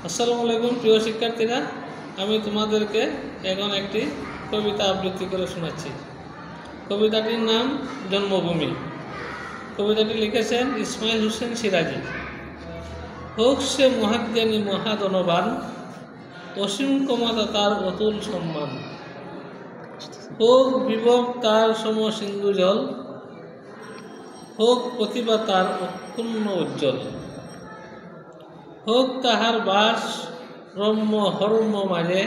আসসালামু আলাইকুম প্রিয় শিক্ষার্থীরা, আমি তোমাদেরকে এখন একটি কবিতা আবৃত্তি করে শোনাচ্ছি। কবিতাটির নাম জন্মভূমি। কবিতাটি লিখেছেন ইসমাইল হোসেন সিরাজি। হোক সে মহাজ্ঞানী মহাধনবান, অসীম ক্ষমতা তার অতুল সম্মান। হোক বিভব তার সম সিন্ধু জল, হোক প্রতিভা তার অক্ষুণ্ণ উজ্জ্বল। হোক তাহার বাস রম্য হর্ম মাঝে,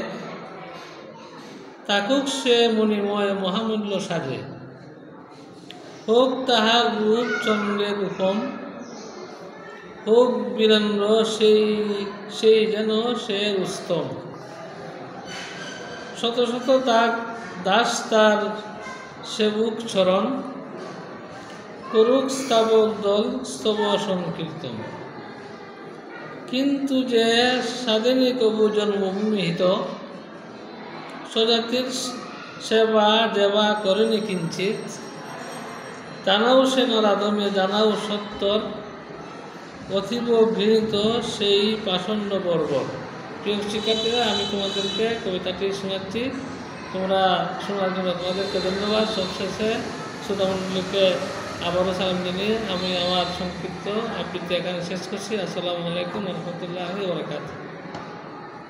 থাকুক সে মণিময় মহামূল্য সাজে। হোক তাহার রূপ চন্দ্রের উপম, হোক বীরেন্দ্র সেই যেন সে উত্তম। শত শত দাস তার সেবক চরণ, করুক স্থাবক দল স্তব সংকীর্তন। কিন্তু যে স্বাধীনী কবু জন্মভূমিহিত, স্বজাতির সেবা দেবা করেনি কিঞ্চিত। জানাও সে নরাধমে জানাও সত্তর, অতীব ঘৃণিত সেই পাষণ্ড বর্বর। প্রিয় শিক্ষার্থীরা, আমি তোমাদেরকে কবিতাটি শোনাচ্ছি। তোমরা শোনার জন্য তোমাদেরকে ধন্যবাদ। সবশেষে শ্রোতামণ্ডলীকে আবারও সালাম জানিয়ে আমি আমার সংক্ষিপ্ত আবৃত্তি এখানে শেষ করছি। আসসালামু আলাইকুম ওয়া রাহমাতুল্লাহি ওয়া বারাকাতুহু।